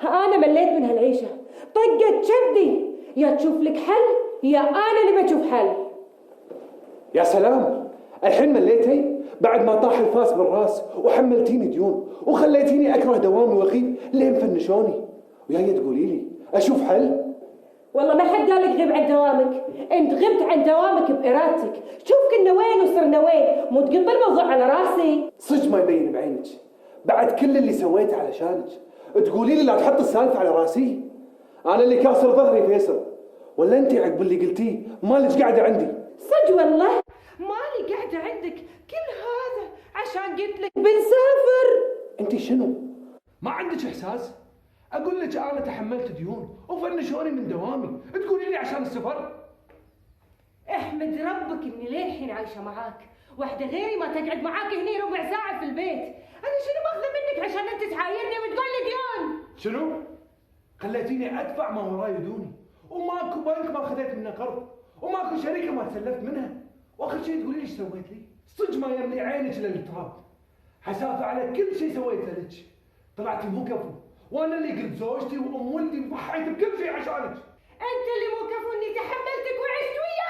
انا مليت من هالعيشه، طقت شدي، يا تشوف لك حل يا انا اللي بشوف حل. يا سلام، الحين مليتي بعد ما طاح الفاس بالراس وحملتيني ديون وخليتيني اكره دوامي واغيب لين فنشوني، وياي تقولي لي اشوف حل؟ والله ما حد قال لك غيب عن دوامك، انت غبت عن دوامك بارادتك. شوف كنا وين وصرنا وين، مو تقب الموضوع على راسي. صدق ما يبين بعينك بعد كل اللي سويته علشانك تقولي لي لا تحط السالفه على راسي؟ انا اللي كاسر ظهري فيصل، ولا انت عقب اللي قلتيه مالك قاعده عندي؟ صدق والله مالي قاعده عندك، كل هذا عشان قلت لك بنسافر. انت شنو؟ ما عندك احساس؟ اقول لك انا تحملت ديون وفنشوني من دوامي تقولي لي عشان السفر؟ احمد ربك اني للحين عايشه معاك، واحده غيري ما تقعد معاك هني ربع ساعه في البيت. انا شنو باخذه منك عشان انت تعايرني وتقول لي ديون؟ شنو؟ خليتيني ادفع ما وراي ديوني، وماكو بنك ما خذيت منه قرض، وماكو شركه ما تسلفت منها، واخر شيء تقولي لي ايش سويت لي؟ صدق ما يملي عينك للتراب. حسافه على كل شيء سويته لك، طلعتي مو كفو، وانا اللي قلت زوجتي وام ولدي وضحيت بكل شيء عشانك. انت اللي مو كفو اني تحملتك وعشت وياك.